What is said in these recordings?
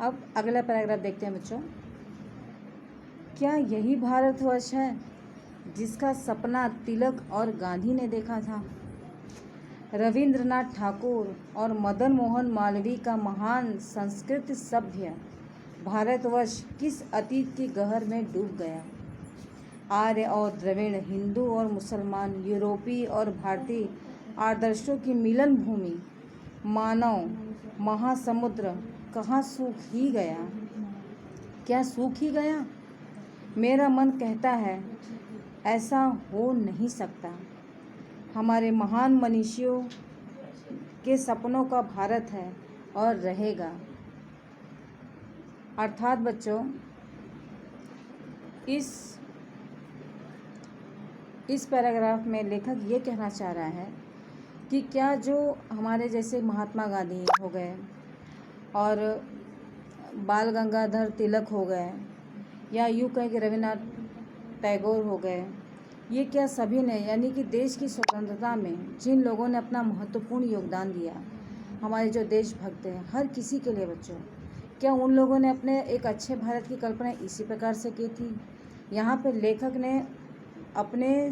अब अगला पैराग्राफ देखते हैं बच्चों। क्या यही भारतवर्ष है जिसका सपना तिलक और गांधी ने देखा था? रविंद्रनाथ ठाकुर और मदन मोहन मालवीय का महान संस्कृत सभ्य भारतवर्ष किस अतीत की गहर में डूब गया? आर्य और द्रविड़, हिंदू और मुसलमान, यूरोपीय और भारतीय आदर्शों की मिलन भूमि, मानव महासमुद्र कहाँ सूख ही गया? क्या सूख ही गया? मेरा मन कहता है ऐसा हो नहीं सकता। हमारे महान मनीषियों के सपनों का भारत है और रहेगा। अर्थात बच्चों इस पैराग्राफ में लेखक ये कहना चाह रहा है कि क्या जो हमारे जैसे महात्मा गांधी हो गए और बाल गंगाधर तिलक हो गए, या यूँ कहें कि रविन्द्रनाथ टैगोर हो गए, ये क्या सभी ने, यानी कि देश की स्वतंत्रता में जिन लोगों ने अपना महत्वपूर्ण योगदान दिया, हमारे जो देशभक्त हैं, हर किसी के लिए बच्चों, क्या उन लोगों ने अपने एक अच्छे भारत की कल्पना इसी प्रकार से की थी? यहाँ पे लेखक ने अपने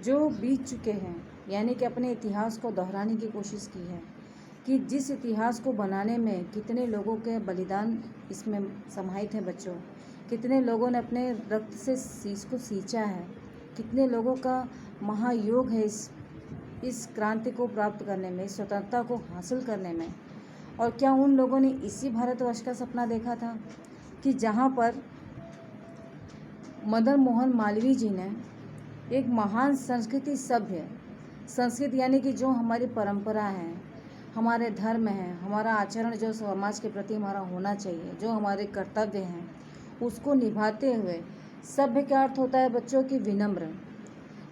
जो बीत चुके हैं, यानी कि अपने इतिहास को दोहराने की कोशिश की है कि जिस इतिहास को बनाने में कितने लोगों के बलिदान इसमें समाहित हैं बच्चों, कितने लोगों ने अपने रक्त से इसको सींचा है, कितने लोगों का महायोग है इस क्रांति को प्राप्त करने में, स्वतंत्रता को हासिल करने में। और क्या उन लोगों ने इसी भारतवर्ष का सपना देखा था कि जहाँ पर मदन मोहन मालवीय जी ने एक महान संस्कृत यानी कि जो हमारी परंपरा है, हमारे धर्म है, हमारा आचरण जो समाज के प्रति हमारा होना चाहिए, जो हमारे कर्तव्य हैं, उसको निभाते हुए, सभ्य का अर्थ होता है बच्चों की विनम्र,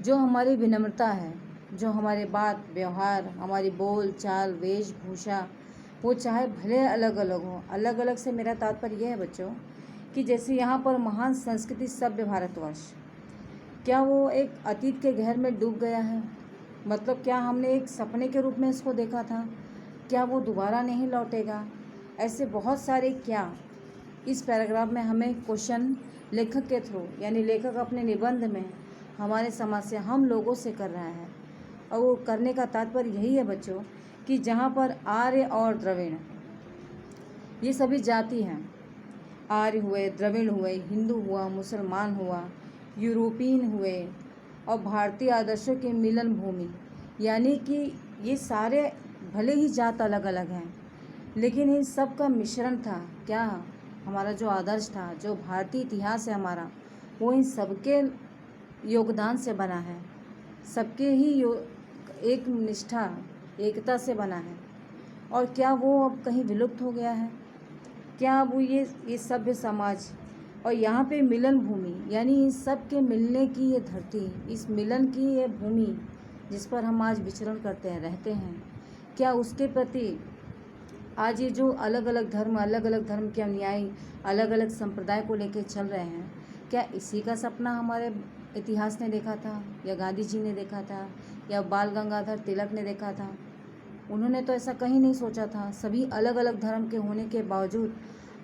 जो हमारी विनम्रता है, जो हमारे बात व्यवहार, हमारी बोल चाल वेशभूषा, वो चाहे भले अलग अलग हो। अलग अलग से मेरा तात्पर्य यह है बच्चों कि जैसे यहाँ पर महान संस्कृति सभ्य भारतवर्ष, क्या वो एक अतीत के गहर में डूब गया है? मतलब क्या हमने एक सपने के रूप में इसको देखा था? क्या वो दोबारा नहीं लौटेगा? ऐसे बहुत सारे क्या इस पैराग्राफ में हमें क्वेश्चन लेखक के थ्रू, यानी लेखक अपने निबंध में हमारे समाज से, हम लोगों से कर रहा है। और वो करने का तात्पर्य यही है बच्चों कि जहाँ पर आर्य और द्रविड़, ये सभी जाति हैं, आर्य हुए, द्रविड़ हुए, हिंदू हुआ, मुसलमान हुआ, यूरोपियन हुए और भारतीय आदर्शों की मिलन भूमि, यानी कि ये सारे भले ही जात अलग अलग हैं, लेकिन इन सब का मिश्रण था क्या? हमारा जो आदर्श था, जो भारतीय इतिहास है हमारा, वो इन सबके योगदान से बना है, सबके ही एक निष्ठा एकता से बना है। और क्या वो अब कहीं विलुप्त हो गया है? क्या वो ये सभ्य समाज और यहाँ पे मिलन भूमि, यानी इन सब के मिलने की ये धरती, इस मिलन की ये भूमि जिस पर हम आज विचरण करते हैं, रहते हैं, क्या उसके प्रति आज ये जो अलग अलग धर्म के अनुयायी अलग अलग संप्रदाय को लेकर चल रहे हैं, क्या इसी का सपना हमारे इतिहास ने देखा था, या गांधी जी ने देखा था, या बाल गंगाधर तिलक ने देखा था? उन्होंने तो ऐसा कहीं नहीं सोचा था। सभी अलग अलग धर्म के होने के बावजूद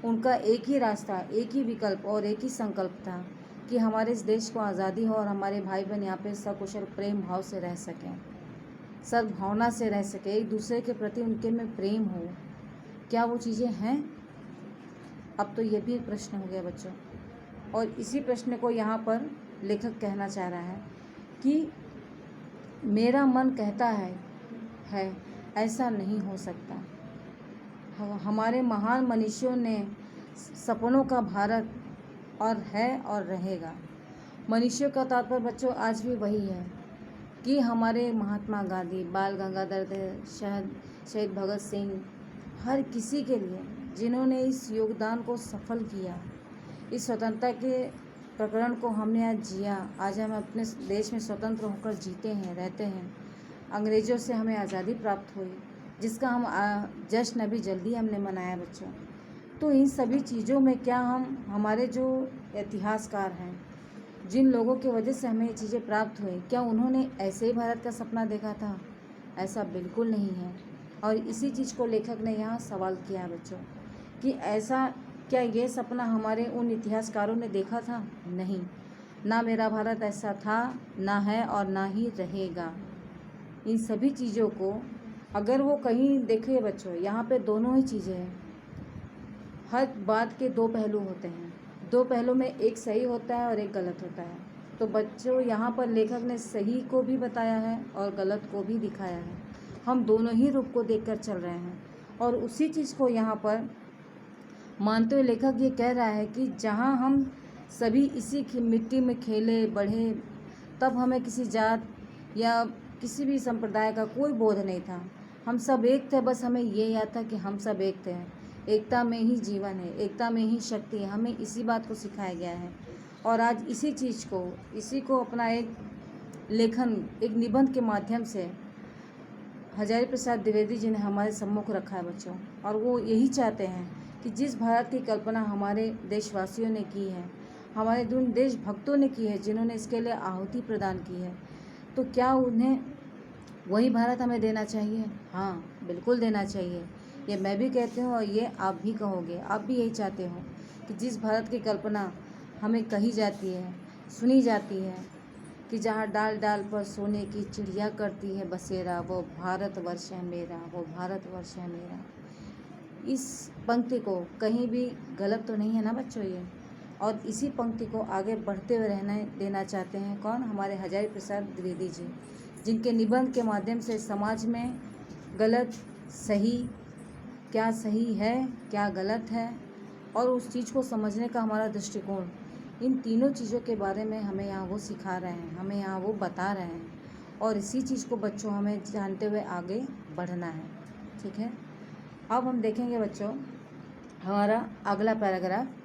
उनका एक ही रास्ता, एक ही विकल्प और एक ही संकल्प था कि हमारे इस देश को आज़ादी हो और हमारे भाई बहन यहाँ पे सकुशल प्रेम भाव से रह सकें, सद्भावना से रह सके, एक दूसरे के प्रति उनके में प्रेम हो। क्या वो चीज़ें हैं? अब तो ये भी एक प्रश्न हो गया बच्चों, और इसी प्रश्न को यहाँ पर लेखक कहना चाह रहा है कि मेरा मन कहता है ऐसा नहीं हो सकता। हमारे महान मनीषियों ने सपनों का भारत और है और रहेगा। मनीषियों का तात्पर्य बच्चों आज भी वही है कि हमारे महात्मा गांधी, बाल गंगाधर शहीद भगत सिंह, हर किसी के लिए जिन्होंने इस योगदान को सफल किया, इस स्वतंत्रता के प्रकरण को हमने आज जिया, आज हम अपने देश में स्वतंत्र होकर जीते हैं, रहते हैं। अंग्रेज़ों से हमें आज़ादी प्राप्त हुई, जिसका हम जश्न अभी जल्दी हमने मनाया बच्चों। तो इन सभी चीज़ों में क्या हमारे जो इतिहासकार हैं, जिन लोगों की वजह से हमें ये चीज़ें प्राप्त हुई, क्या उन्होंने ऐसे ही भारत का सपना देखा था? ऐसा बिल्कुल नहीं है। और इसी चीज़ को लेखक ने यहाँ सवाल किया बच्चों कि ऐसा क्या ये सपना हमारे उन इतिहासकारों ने देखा था? नहीं, ना मेरा भारत ऐसा था, ना है और ना ही रहेगा। इन सभी चीज़ों को अगर वो कहीं देखिए बच्चों, यहाँ पे दोनों ही चीज़ें हैं। हर बात के दो पहलू होते हैं, दो पहलू में एक सही होता है और एक गलत होता है। तो बच्चों, यहाँ पर लेखक ने सही को भी बताया है और गलत को भी दिखाया है। हम दोनों ही रूप को देखकर चल रहे हैं और उसी चीज़ को यहाँ पर मानते हुए लेखक ये कह रहा है कि जहाँ हम सभी इसी की मिट्टी में खेले बढ़े, तब हमें किसी जात या किसी भी संप्रदाय का कोई बोध नहीं था। हम सब एक थे, बस हमें ये याद था कि हम सब एक थे। एकता में ही जीवन है, एकता में ही शक्ति है। हमें इसी बात को सिखाया गया है और आज इसी चीज़ को, इसी को अपना एक लेखन, एक निबंध के माध्यम से हजारी प्रसाद द्विवेदी जी ने हमारे सम्मुख रखा है बच्चों। और वो यही चाहते हैं कि जिस भारत की कल्पना हमारे देशवासियों ने की है, हमारे उन देशभक्तों ने की है जिन्होंने इसके लिए आहुति प्रदान की है, तो क्या उन्हें वही भारत हमें देना चाहिए? हाँ, बिल्कुल देना चाहिए। ये मैं भी कहती हूँ और ये आप भी कहोगे, आप भी यही चाहते हो कि जिस भारत की कल्पना हमें कही जाती है, सुनी जाती है, कि जहाँ डाल डाल पर सोने की चिड़िया करती है बसेरा, वो भारतवर्ष है मेरा, वो भारतवर्ष है मेरा। इस पंक्ति को कहीं भी गलत तो नहीं है ना बच्चों ये? और इसी पंक्ति को आगे बढ़ते हुए रहने देना चाहते हैं कौन? हमारे हजारी प्रसाद द्विवेदी जी, जिनके निबंध के माध्यम से समाज में गलत सही, क्या सही है क्या गलत है, और उस चीज़ को समझने का हमारा दृष्टिकोण, इन तीनों चीज़ों के बारे में हमें यहाँ वो सिखा रहे हैं, हमें यहाँ वो बता रहे हैं। और इसी चीज़ को बच्चों हमें जानते हुए आगे बढ़ना है। ठीक है, अब हम देखेंगे बच्चों हमारा अगला पैराग्राफ